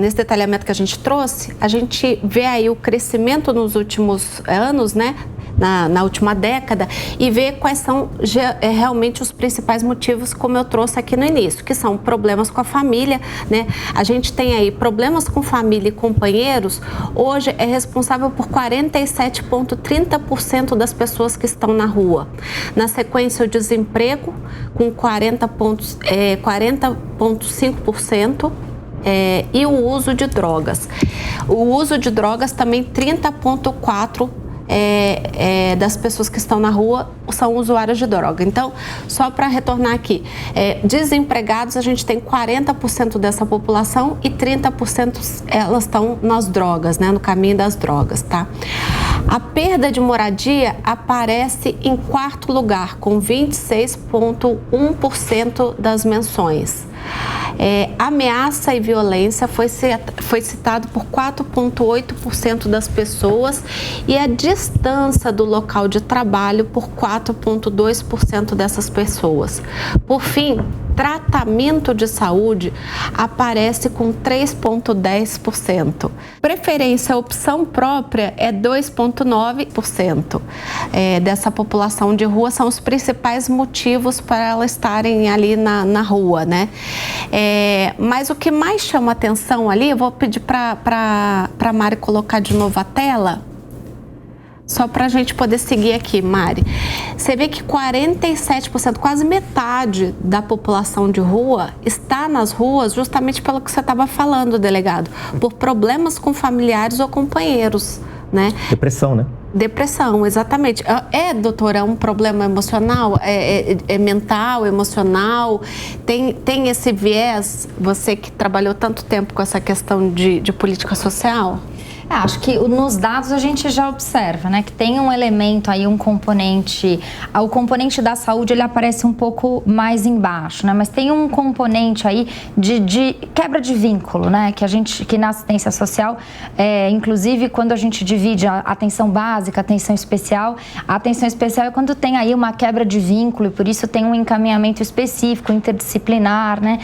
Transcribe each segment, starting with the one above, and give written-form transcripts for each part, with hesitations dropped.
nesse detalhamento que a gente trouxe, a gente vê aí o crescimento nos últimos anos, né? Na última década, e ver quais são realmente os principais motivos, como eu trouxe aqui no início, que são problemas com a família, né? A gente tem aí problemas com família e companheiros, hoje é responsável por 47,30% das pessoas que estão na rua. Na sequência, o desemprego, com 40,5%. E o uso de drogas. O uso de drogas também 30,4% das pessoas que estão na rua são usuários de droga. Então, só para retornar aqui, desempregados, a gente tem 40% dessa população e 30% elas estão nas drogas, né, no caminho das drogas, tá? A perda de moradia aparece em quarto lugar, com 26,1% das menções. Ameaça e violência foi citado por 4,8% das pessoas e a distância do local de trabalho por 4,2% dessas pessoas. Por fim, tratamento de saúde aparece com 3,10%. Preferência opção própria é 2,9%. Dessa população de rua são os principais motivos para elas estarem ali na rua, né? Mas o que mais chama atenção ali, eu vou pedir para a Mari colocar de novo a tela, só para a gente poder seguir aqui, Mari. Você vê que 47%, quase metade da população de rua está nas ruas justamente pelo que você estava falando, delegado, por problemas com familiares ou companheiros, né? Depressão, né? Depressão, exatamente. Doutora, é um problema emocional? É mental, emocional? Tem esse viés, você que trabalhou tanto tempo com essa questão de política social? Acho que nos dados a gente já observa, né, que tem um elemento aí, um componente, o componente da saúde ele aparece um pouco mais embaixo, né, mas tem um componente aí de quebra de vínculo, né, que na assistência social, inclusive quando a gente divide a atenção básica, a atenção especial é quando tem aí uma quebra de vínculo e por isso tem um encaminhamento específico, interdisciplinar, né,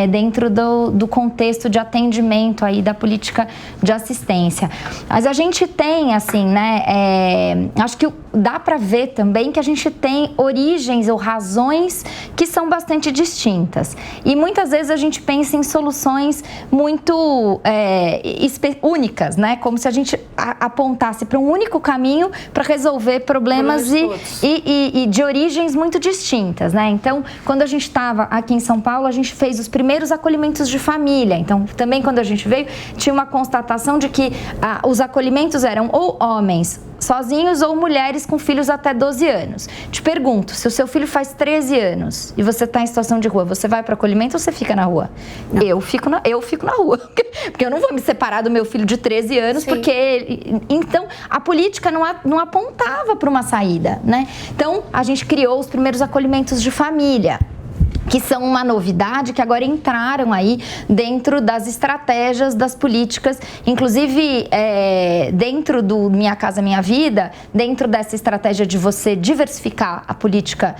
dentro do contexto de atendimento aí da política de assistência. Mas a gente tem, assim, né, acho que dá para ver também que a gente tem origens ou razões que são bastante distintas. E muitas vezes a gente pensa em soluções muito únicas, né, como se a gente apontasse para um único caminho para resolver problemas e de origens muito distintas, né. Então, quando a gente estava aqui em São Paulo, a gente fez os primeiros acolhimentos de família. Então, também quando a gente veio, tinha uma constatação de que os acolhimentos eram ou homens sozinhos ou mulheres com filhos até 12 anos. Te pergunto, se o seu filho faz 13 anos e você está em situação de rua, você vai para acolhimento ou você fica na rua? Eu fico na rua, porque eu não vou me separar do meu filho de 13 anos, Sim. Porque... Então, a política não apontava para uma saída, né? Então, a gente criou os primeiros acolhimentos de família, que são uma novidade, que agora entraram aí dentro das estratégias das políticas, inclusive dentro do Minha Casa Minha Vida, dentro dessa estratégia de você diversificar a política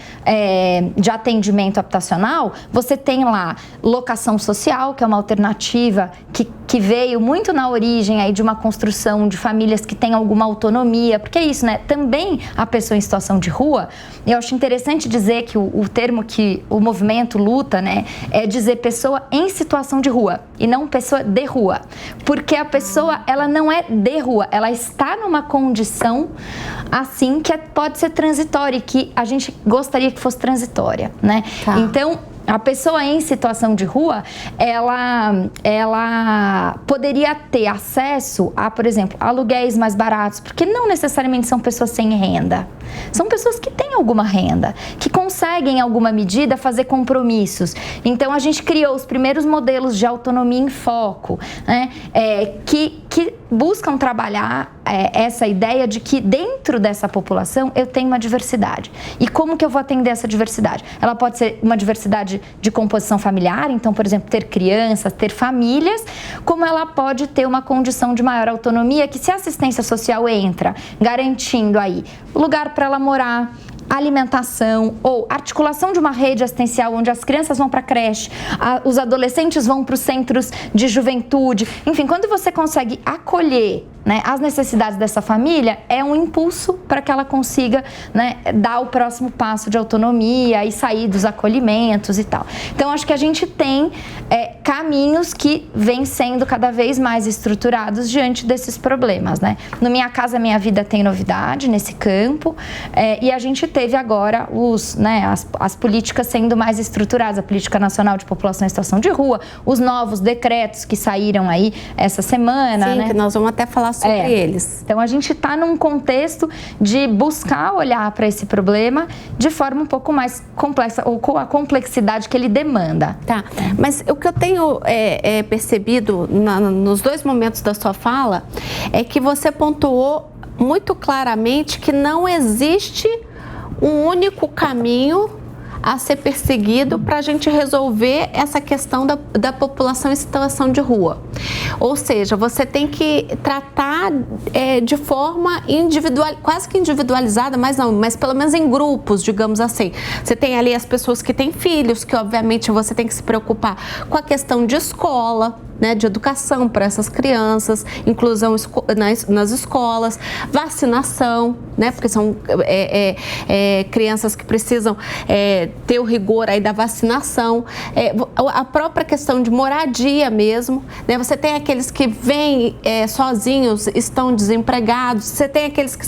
de atendimento habitacional, você tem lá locação social, que é uma alternativa que veio muito na origem aí de uma construção de famílias que têm alguma autonomia, porque é isso, né? Também a pessoa em situação de rua, eu acho interessante dizer que o termo que o movimento luta, né, é dizer pessoa em situação de rua e não pessoa de rua, porque a pessoa, ela não é de rua, ela está numa condição assim que pode ser transitória e que a gente gostaria que fosse transitória, né? Tá. Então, a pessoa em situação de rua, ela poderia ter acesso a, por exemplo, aluguéis mais baratos, porque não necessariamente são pessoas sem renda. São pessoas que têm alguma renda, que conseguem, em alguma medida, fazer compromissos. Então, a gente criou os primeiros modelos de autonomia em foco, né, que buscam trabalhar essa ideia de que dentro dessa população eu tenho uma diversidade. E como que eu vou atender essa diversidade? Ela pode ser uma diversidade de composição familiar, então, por exemplo, ter crianças, ter famílias, como ela pode ter uma condição de maior autonomia, que se a assistência social entra garantindo aí lugar para ela morar, alimentação ou articulação de uma rede assistencial onde as crianças vão para a creche, os adolescentes vão para os centros de juventude. Enfim, quando você consegue acolher, né, as necessidades dessa família, é um impulso para que ela consiga, né, dar o próximo passo de autonomia e sair dos acolhimentos e tal. Então, acho que a gente tem caminhos que vêm sendo cada vez mais estruturados diante desses problemas, né? No Minha Casa Minha Vida tem novidade nesse campo, e a gente teve agora as políticas sendo mais estruturadas, a Política Nacional de População em Situação de Rua, os novos decretos que saíram aí essa semana. Sim, né? Que nós vamos até falar sobre eles. Então, a gente está num contexto de buscar olhar para esse problema de forma um pouco mais complexa, ou com a complexidade que ele demanda. Tá, mas o que eu tenho percebido nos dois momentos da sua fala é que você pontuou muito claramente que não existe um único caminho a ser perseguido para a gente resolver essa questão da população em situação de rua. Ou seja, você tem que tratar de forma individual, quase que individualizada, mas pelo menos em grupos, digamos assim. Você tem ali as pessoas que têm filhos, que obviamente você tem que se preocupar com a questão de escola, né, de educação para essas crianças, inclusão nas escolas, vacinação, né, porque são crianças que precisam ter o rigor aí da vacinação, a própria questão de moradia mesmo, né, você tem aqueles que vêm sozinhos, estão desempregados, você tem aqueles que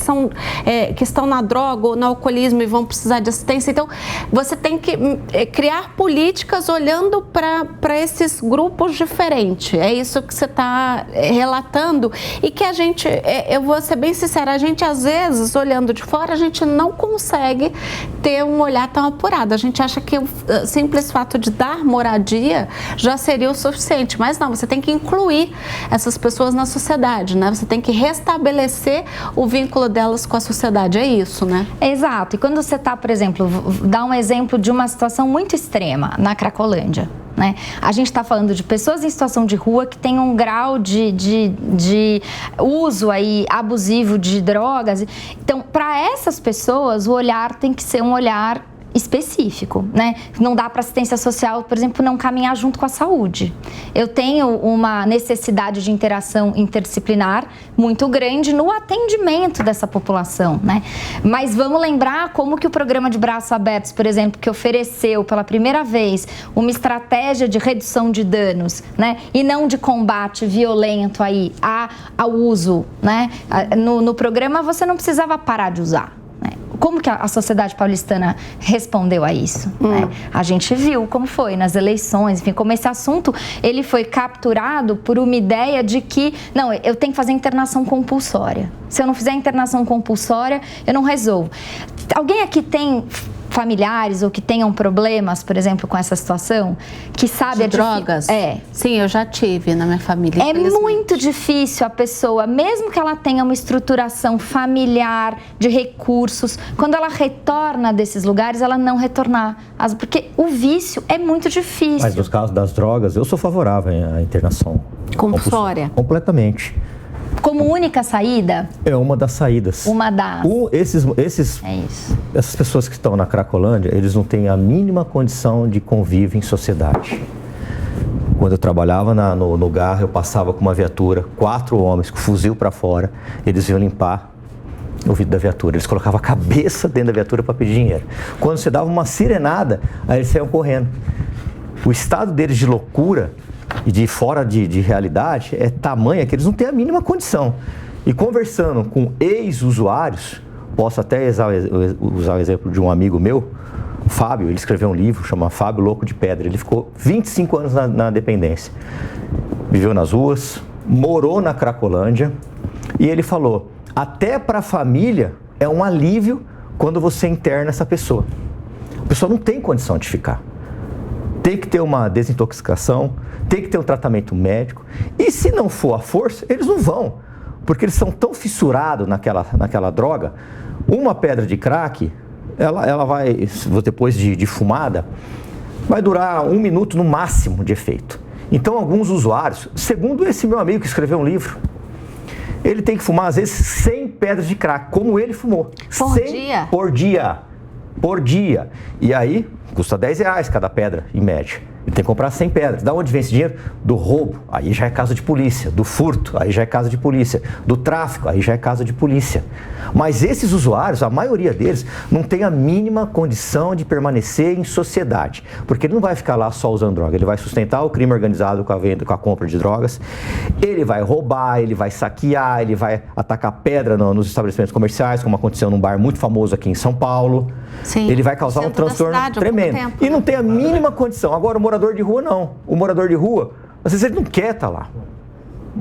estão na droga ou no alcoolismo e vão precisar de assistência. Então, você tem que criar políticas olhando para esses grupos diferentes. É isso que você está relatando e que a gente, eu vou ser bem sincera, a gente às vezes, olhando de fora, a gente não consegue ter um olhar tão apurado. A gente acha que o simples fato de dar moradia já seria o suficiente, mas não, você tem que incluir essas pessoas na sociedade, né? Você tem que restabelecer o vínculo delas com a sociedade, é isso, né? Exato, e quando você está, por exemplo, dá um exemplo de uma situação muito extrema na Cracolândia. Né? A gente está falando de pessoas em situação de rua que têm um grau de uso aí abusivo de drogas. Então, para essas pessoas, o olhar tem que ser um olhar específico, né? Não dá para assistência social, por exemplo, não caminhar junto com a saúde. Eu tenho uma necessidade de interação interdisciplinar muito grande no atendimento dessa população, né? Mas vamos lembrar como que o programa de braços abertos, por exemplo, que ofereceu pela primeira vez uma estratégia de redução de danos, né? E não de combate violento aí ao uso, né? No programa você não precisava parar de usar. Como que a sociedade paulistana respondeu a isso? Né? A gente viu como foi nas eleições, enfim, como esse assunto ele foi capturado por uma ideia de que, não, eu tenho que fazer internação compulsória. Se eu não fizer internação compulsória, eu não resolvo. Alguém aqui tem familiares ou que tenham problemas, por exemplo, com essa situação, que sabe de drogas? Sim, eu já tive na minha família. É muito difícil a pessoa, mesmo que ela tenha uma estruturação familiar, de recursos, quando ela retorna desses lugares, ela não retornar. Porque o vício é muito difícil. Mas nos casos das drogas, eu sou favorável à internação compulsória. Completamente. Como única saída? É uma das saídas. Uma das. Essas pessoas que estão na Cracolândia, eles não têm a mínima condição de convívio em sociedade. Quando eu trabalhava no Garra, eu passava com uma viatura, 4 homens com fuzil para fora, eles iam limpar o vidro da viatura. Eles colocavam a cabeça dentro da viatura para pedir dinheiro. Quando você dava uma sirenada, aí eles saíam correndo. O estado deles de loucura e de fora de realidade é tamanha que eles não têm a mínima condição. E conversando com ex-usuários, posso até usar o exemplo de um amigo meu, o Fábio, ele escreveu um livro, chama Fábio Louco de Pedra. Ele ficou 25 anos na dependência. Viveu nas ruas, morou na Cracolândia e ele falou, até para a família é um alívio quando você interna essa pessoa. A pessoa não tem condição de ficar. Tem que ter uma desintoxicação, tem que ter um tratamento médico. E se não for à força, eles não vão. Porque eles são tão fissurados naquela droga. Uma pedra de crack, ela vai, depois de fumada, vai durar 1 minuto no máximo de efeito. Então, alguns usuários, segundo esse meu amigo que escreveu um livro, ele tem que fumar, às vezes, 100 pedras de crack, como ele fumou. Por dia? Por dia. por dia. E aí, custa R$10 cada pedra, em média. Ele tem que comprar 100 pedras. Da onde vem esse dinheiro? Do roubo, aí já é caso de polícia. Do furto, aí já é caso de polícia. Do tráfico, aí já é caso de polícia. Mas esses usuários, a maioria deles, não tem a mínima condição de permanecer em sociedade. Porque ele não vai ficar lá só usando droga. Ele vai sustentar o crime organizado com a venda, com a compra de drogas. Ele vai roubar, ele vai saquear, ele vai atacar pedra nos estabelecimentos comerciais, como aconteceu num bar muito famoso aqui em São Paulo. Sim, ele vai causar um transtorno tremendo. E não tem a mínima condição. Agora, o morador de rua, não. O morador de rua, às vezes ele não quer estar lá.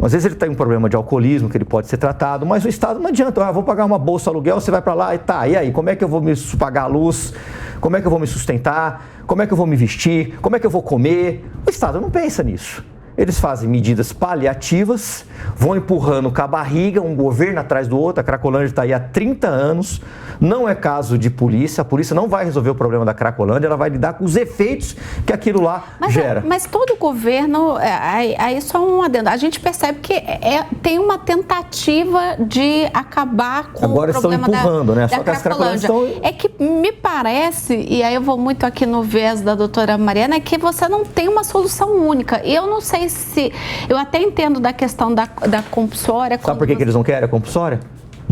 Às vezes ele tem um problema de alcoolismo que ele pode ser tratado, mas o Estado não adianta. Vou pagar uma bolsa aluguel, você vai para lá e tá. E aí, como é que eu vou me pagar a luz? Como é que eu vou me sustentar? Como é que eu vou me vestir? Como é que eu vou comer? O Estado não pensa nisso. Eles fazem medidas paliativas, vão empurrando com a barriga, um governo atrás do outro. A Cracolândia está aí há 30 anos, não é caso de polícia, a polícia não vai resolver o problema da Cracolândia, ela vai lidar com os efeitos que aquilo lá gera. Mas todo governo, aí só um adendo, a gente percebe que tem uma tentativa de acabar com agora o problema estão empurrando, né? da Só que as Cracolândia. É que me parece, e aí eu vou muito aqui no viés da doutora Mariana, é que você não tem uma solução única. Eu não sei se... Eu até entendo da questão da compulsória. Sabe por que eles não querem a compulsória?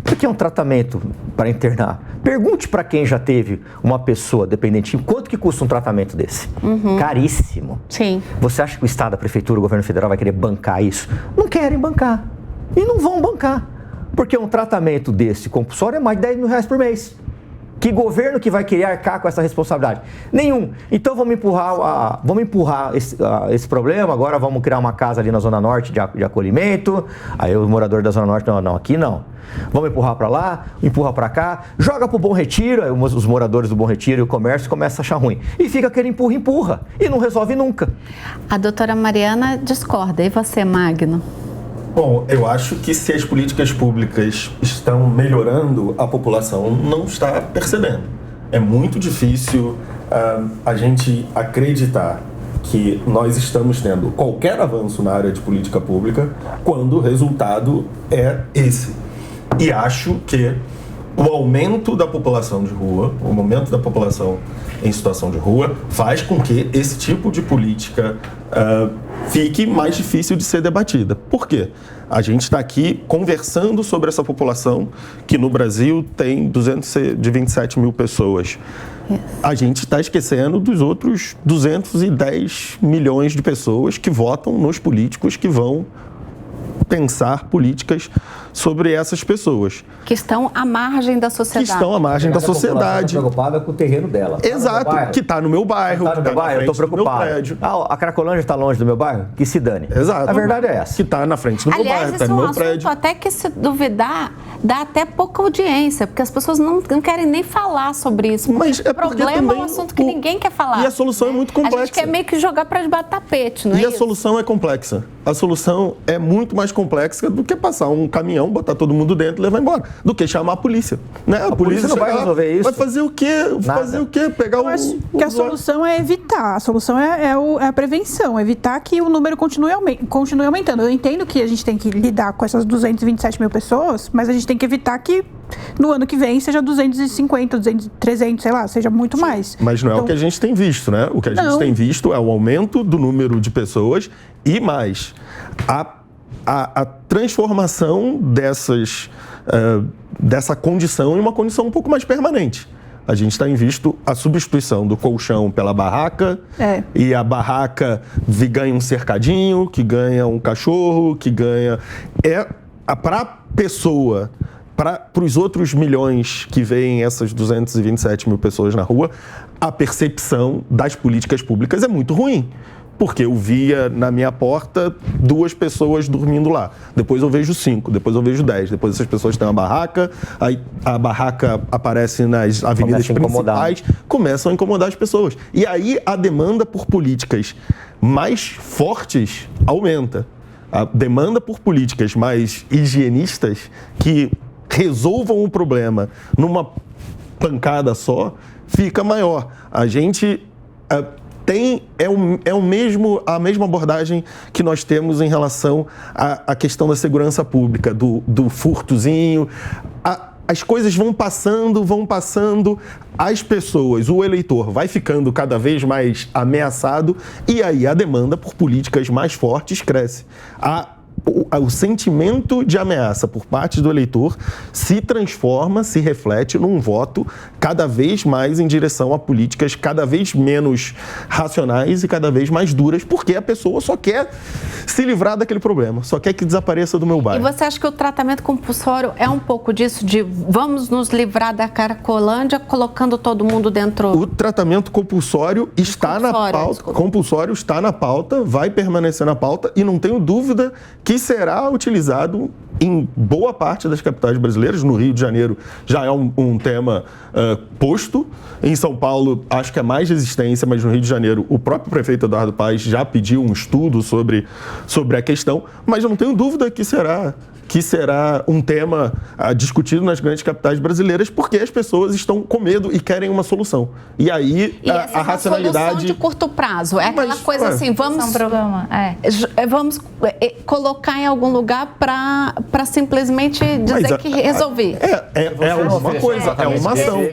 Porque é um tratamento para internar. Pergunte para quem já teve uma pessoa dependente, quanto que custa um tratamento desse? Caríssimo. Sim. Você acha que o Estado, a Prefeitura, o Governo Federal vai querer bancar isso? Não querem bancar. E não vão bancar. Porque um tratamento desse compulsório é mais de R$10.000 por mês. Que governo que vai querer arcar com essa responsabilidade? Nenhum. Então vamos empurrar esse problema, agora vamos criar uma casa ali na Zona Norte de acolhimento. Aí o morador da Zona Norte, não, aqui não. Vamos empurrar para lá, empurra para cá, joga para o Bom Retiro, aí os moradores do Bom Retiro e o comércio começam a achar ruim. E fica aquele empurra, e não resolve nunca. A doutora Mariana discorda. E você, Magno? Bom, eu acho que se as políticas públicas estão melhorando, a população não está percebendo. É muito difícil a gente acreditar que nós estamos tendo qualquer avanço na área de política pública quando o resultado é esse. E acho que o aumento da população de rua, o aumento da população em situação de rua, faz com que esse tipo de política fique mais difícil de ser debatida. Por quê? A gente está aqui conversando sobre essa população que no Brasil tem 227 mil pessoas. A gente está esquecendo dos outros 210 milhões de pessoas que votam nos políticos que vão pensar políticas sobre essas pessoas. Que estão à margem da sociedade. Que estão à margem da sociedade. Preocupada com o terreno dela. Exato, que está no meu bairro. Está no meu bairro, eu estou preocupado. A Cracolândia está longe do meu bairro? Que se dane. Exato. A verdade é essa. Que está na frente do meu bairro, está no meu prédio. Aliás, até que se duvidar, dá até pouca audiência, porque as pessoas não querem nem falar sobre isso. Mas o problema é um assunto que ninguém quer falar. E a solução é muito complexa. A gente quer meio que jogar para debaixo do tapete, não é? E a solução é complexa. A solução é muito mais complexa do que passar um caminhão, botar todo mundo dentro e levar embora, do que chamar a polícia. Né? A polícia não vai resolver isso. Vai fazer o quê? Nada. Fazer o quê? Pegar que a solução é evitar. A solução é a prevenção, evitar que o número continue aumentando. Eu entendo que a gente tem que lidar com essas 227 mil pessoas, mas a gente tem que evitar que no ano que vem seja 250, 300, sei lá, seja muito mais. Mas não é o que a gente tem visto, né? O que a gente tem visto é o aumento do número de pessoas e mais a transformação dessa condição em uma condição um pouco mais permanente. A gente tem visto a substituição do colchão pela barraca, e a barraca ganha um cercadinho, que ganha um cachorro, que ganha... Para a pessoa, para os outros milhões que veem essas 227 mil pessoas na rua, a percepção das políticas públicas é muito ruim. Porque eu via na minha porta 2 pessoas dormindo lá. Depois eu vejo 5, depois eu vejo 10. Depois essas pessoas têm uma barraca, aí a barraca aparece nas avenidas principais, começam a incomodar as pessoas. E aí a demanda por políticas mais fortes aumenta. A demanda por políticas mais higienistas que resolvam o problema numa pancada só fica maior. A gente... a mesma abordagem que nós temos em relação à questão da segurança pública, do furtozinho. as coisas vão passando, as pessoas, o eleitor vai ficando cada vez mais ameaçado e aí a demanda por políticas mais fortes cresce. O sentimento de ameaça por parte do eleitor se transforma, se reflete num voto cada vez mais em direção a políticas cada vez menos racionais e cada vez mais duras, porque a pessoa só quer se livrar daquele problema, só quer que desapareça do meu bairro. E você acha que o tratamento compulsório é um pouco disso, de vamos nos livrar da Cracolândia colocando todo mundo dentro? O tratamento compulsório está na pauta, compulsório está na pauta, vai permanecer na pauta e não tenho dúvida que será utilizado em boa parte das capitais brasileiras. No Rio de Janeiro já é um tema posto. Em São Paulo, acho que é mais resistência, mas no Rio de Janeiro, o próprio prefeito Eduardo Paes já pediu um estudo sobre a questão, mas eu não tenho dúvida que será um tema discutido nas grandes capitais brasileiras, porque as pessoas estão com medo e querem uma solução. E aí a racionalidade... solução de curto prazo, é aquela coisa assim, vamos colocar em algum lugar para simplesmente dizer que resolvi. É alguma coisa, é uma ação.